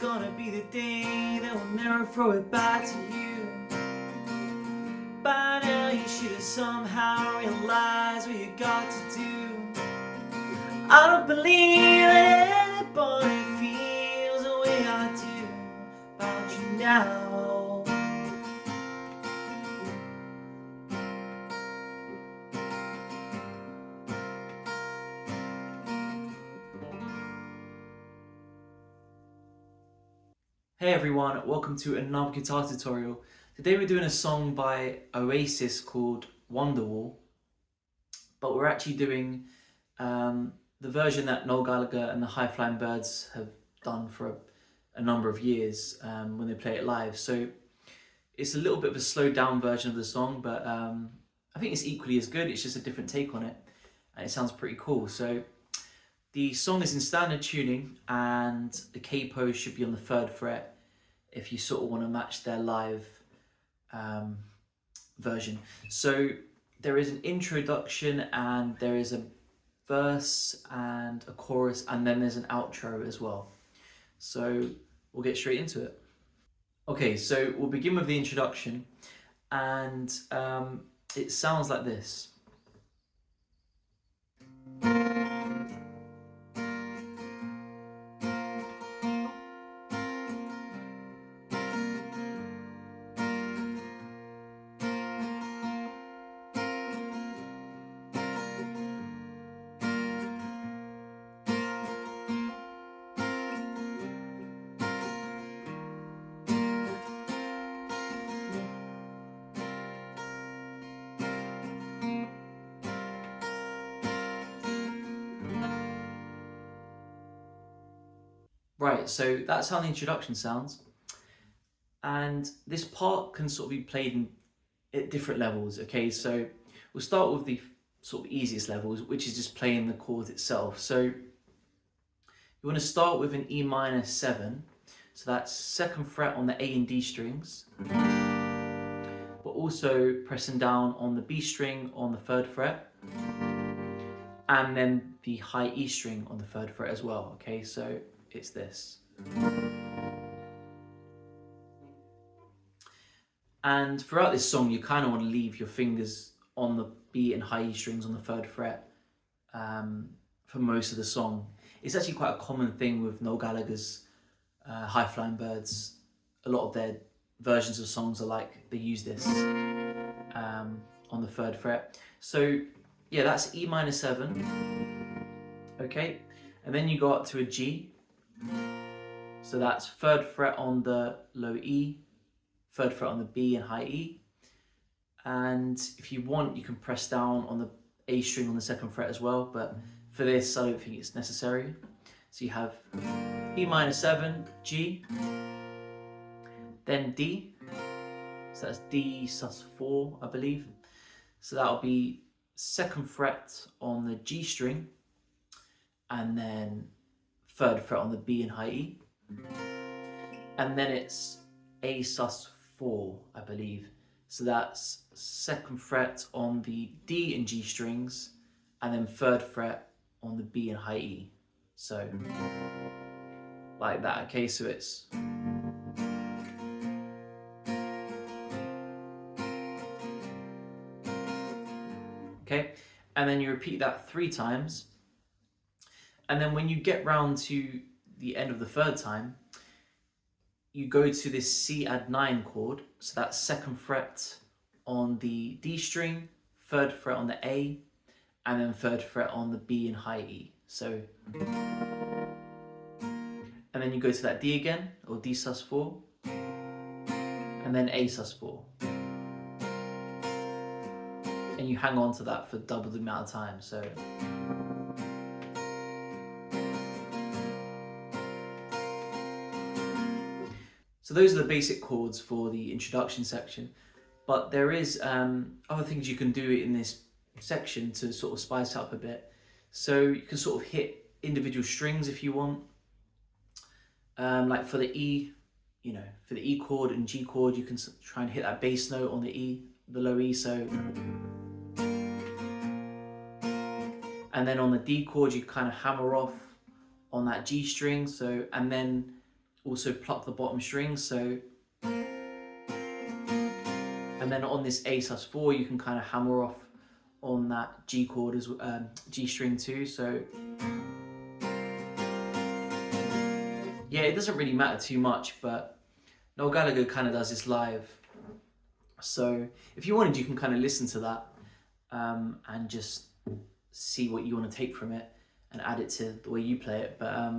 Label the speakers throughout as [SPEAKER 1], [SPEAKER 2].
[SPEAKER 1] gonna be the day that will never throw it back to you. By now you should have somehow realized what you got to do. I don't believe that anybody feels the way I do about you now. Hey everyone, welcome to another guitar tutorial. Today we're doing a song by Oasis called Wonderwall, but we're actually doing the version that Noel Gallagher and the High Flying Birds have done for a number of years when they play it live. So it's a little bit of a slowed down version of the song, but I think it's equally as good. It's just a different take on it, and it sounds pretty cool. So the song is in standard tuning, and the capo should be on the 3rd fret if you sort of want to match their live version. So there is an introduction, and there is a verse and a chorus, and then there's an outro as well. So we'll get straight into it. Okay, so we'll begin with the introduction, and it sounds like this. Right, so that's how the introduction sounds. And this part can sort of be played at different levels, okay? So we'll start with the sort of easiest levels, which is just playing the chord itself. So you want to start with an E minor 7. So that's 2nd fret on the A and D strings, but also pressing down on the B string on the 3rd fret, and then the high E string on the 3rd fret as well, okay? So it's this. And throughout this song, you kind of want to leave your fingers on the B and high E strings on the 3rd fret for most of the song. It's actually quite a common thing with Noel Gallagher's High Flying Birds. A lot of their versions of songs are like, they use this on the 3rd fret. So yeah, that's E minor 7, okay? And then you go up to a G. So that's 3rd fret on the low E, 3rd fret on the B and high E. And if you want, you can press down on the A string on the 2nd fret as well, but for this, I don't think it's necessary. So you have E minor 7, G, then D. So that's D sus4, I believe. So that'll be 2nd fret on the G string, and then 3rd fret on the B and high E. And then it's A sus4, I believe. So that's 2nd fret on the D and G strings, and then 3rd fret on the B and high E. So like that, okay? So it's okay, and then you repeat that 3 times. And then when you get round to the end of the 3rd time, you go to this C add 9 chord. So that's 2nd fret on the D string, 3rd fret on the A, and then 3rd fret on the B and high E. So, and then you go to that D again, or D sus4, and then A sus4. And you hang on to that for double the amount of time. So those are the basic chords for the introduction section, but there is other things you can do in this section to sort of spice up a bit. So you can sort of hit individual strings if you want. Like for the E, you know, for the E chord and G chord, you can try and hit that bass note on the E, the low E, so. And then on the D chord, you kind of hammer off on that G string, so, and then also pluck the bottom string. So, and then on this A sus4, you can kind of hammer off on that G chord as G string too. So yeah, it doesn't really matter too much, but Noel Gallagher kind of does this live. So if you wanted, you can kind of listen to that and just see what you want to take from it and add it to the way you play it. But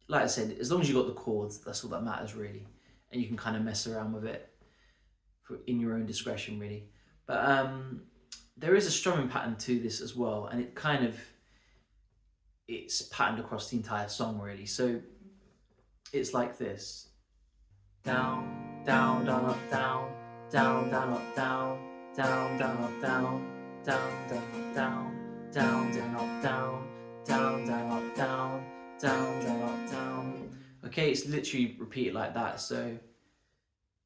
[SPEAKER 1] like I said, as long as you got the chords, that's all that matters really. And you can kind of mess around with it in your own discretion really. But there is a strumming pattern to this as well, and it's patterned across the entire song really. So it's like this: down, down, down, up, down, down, down, up, down, down, down, up, down, down, down, down, down, down, up, down, down, down, up, down, down, down, up, down. Okay, it's literally repeated like that. So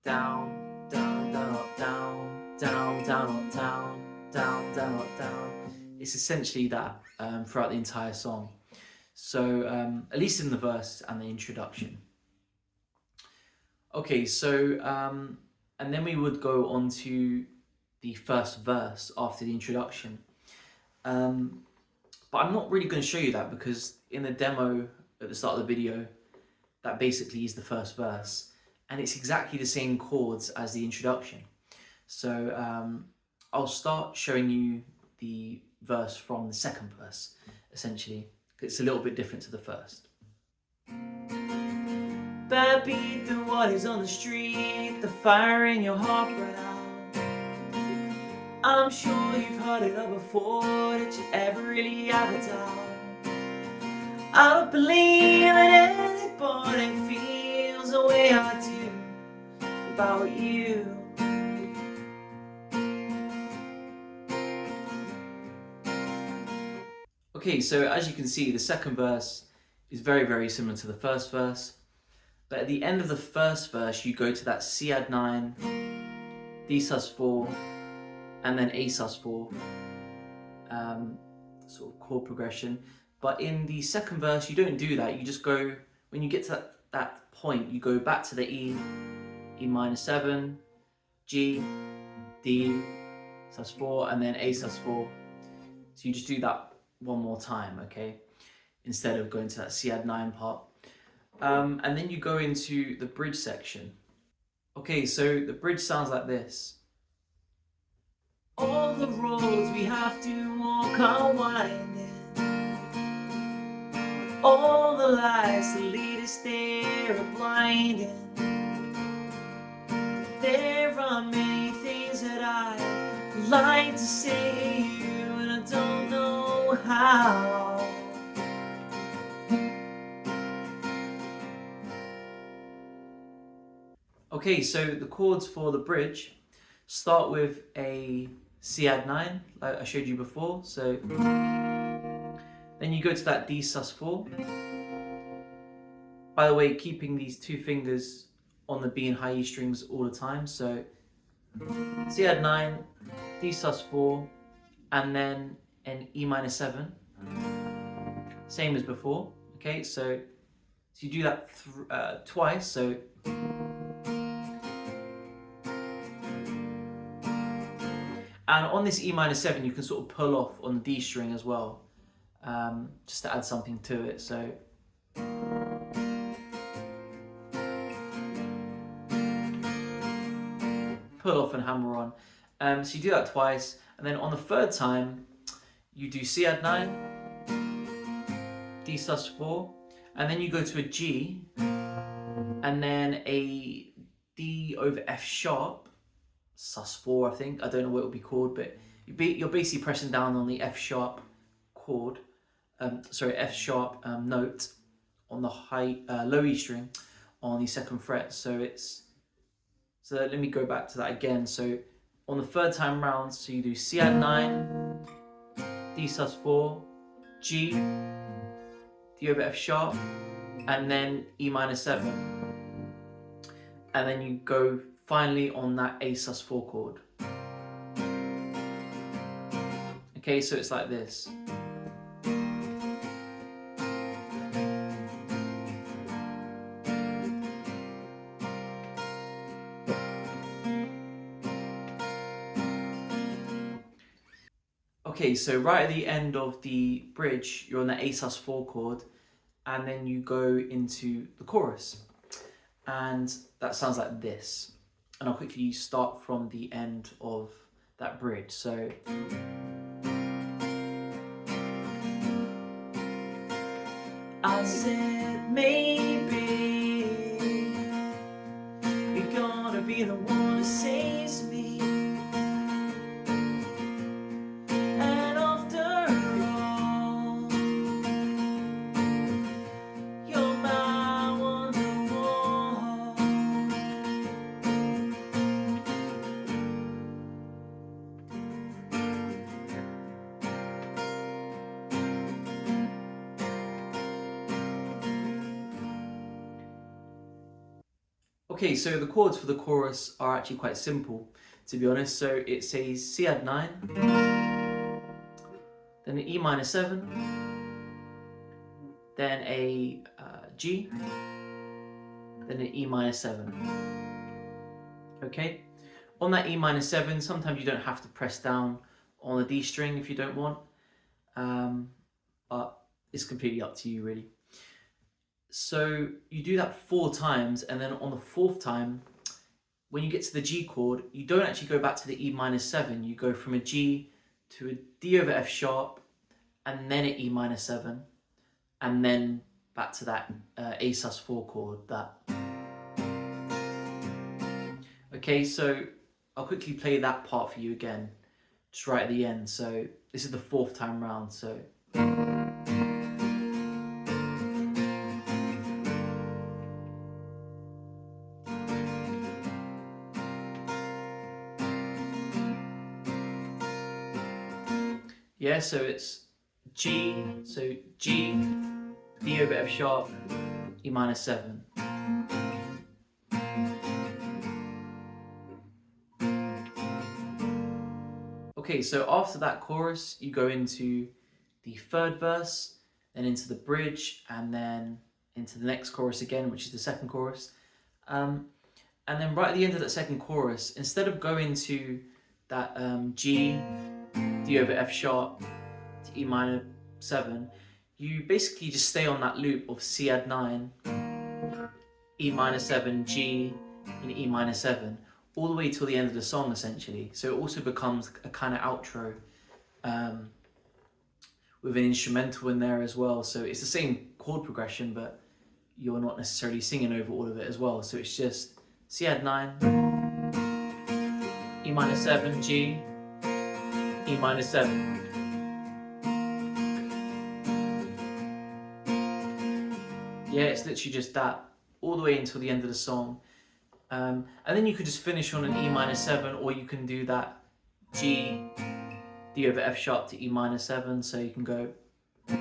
[SPEAKER 1] down, down, down, up, down, down, down, up, down, down, down, up, down. It's essentially that throughout the entire song. So at least in the verse and the introduction. Okay, so and then we would go on to the first verse after the introduction. But I'm not really going to show you that because in the demo at the start of the video, that basically is the first verse. And it's exactly the same chords as the introduction. So I'll start showing you the verse from the second verse, essentially. It's a little bit different to the first. Bad beat, the what is on the street, the fire in your heart right out. I'm sure you've heard it all before, did you ever really have a doubt? I don't believe that anybody feels the way I do about you. Okay, so as you can see, the second verse is very, very similar to the first verse. But at the end of the first verse, you go to that C add 9, D sus4, and then A sus4 sort of chord progression. But in the second verse, you don't do that. You just go, when you get to that point, you go back to the E minor 7, G, D sus4, and then A sus4. So you just do that one more time, okay? Instead of going to that C add 9 part. And then you go into the bridge section. Okay, so the bridge sounds like this. All the roads we have to walk are winding. All the lights that lead us there are blinding. There are many things that I'd like to say to you, and I don't know how. Okay, so the chords for the bridge start with a C add 9, like I showed you before. So then you go to that D sus4. By the way, keeping these two fingers on the B and high E strings all the time. So C add 9, D sus4, and then an E minor 7. Same as before. Okay, so you do that twice. So and on this E minor 7, you can sort of pull off on the D string as well, just to add something to it. So pull off and hammer on. So you do that twice, and then on the third time, you do C add 9, D sus4, and then you go to a G, and then a D over F sharp, sus4, I think. I don't know what it will be called, but you're basically pressing down on the F sharp chord, F sharp note on the low E string on the second fret. So let me go back to that again. So on the third time round, so you do C add 9, D sus4, G, D over F sharp, and then E minor 7. And then you go finally on that A sus4 chord. Okay, so it's like this. Okay, so right at the end of the bridge, you're on the A sus4 chord, and then you go into the chorus. And that sounds like this. And I'll quickly start from the end of that bridge. So I said maybe you're gonna be the one who saves me. And after all, you're my Wonderwall. Okay, so the chords for the chorus are actually quite simple, to be honest. So it's a C add 9, then an E minor 7, then a G, then an E minor 7. Okay, on that E minor 7, sometimes you don't have to press down on the D string if you don't want, but it's completely up to you really. So you do that 4 times, and then on the 4th time, when you get to the G chord, you don't actually go back to the E minor 7, you go from a G to a D over F sharp, and then an E minor 7, and then back to that A sus4 chord. Okay, so I'll quickly play that part for you again, just right at the end. So this is the 4th time round, so. Yeah, so it's G, so G, D over F sharp, E minor 7. Okay, so after that chorus, you go into the 3rd verse, then into the bridge, and then into the next chorus again, which is the 2nd chorus. And then right at the end of that 2nd chorus, instead of going to that G, D over F sharp to E minor 7, you basically just stay on that loop of C add 9, E minor 7, G, and E minor 7, all the way till the end of the song essentially. So it also becomes a kind of outro with an instrumental in there as well. So it's the same chord progression, but you're not necessarily singing over all of it as well. So it's just C add 9, E minor 7, G, E minor 7. Yeah, it's literally just that all the way until the end of the song. And then you could just finish on an E minor 7, or you can do that G, D over F sharp to E minor 7, so you can go to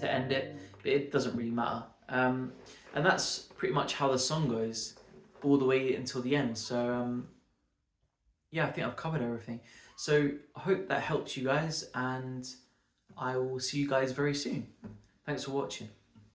[SPEAKER 1] end it, but it doesn't really matter. And that's pretty much how the song goes all the way until the end. So yeah, I think I've covered everything. So I hope that helped you guys, and I will see you guys very soon. Thanks for watching.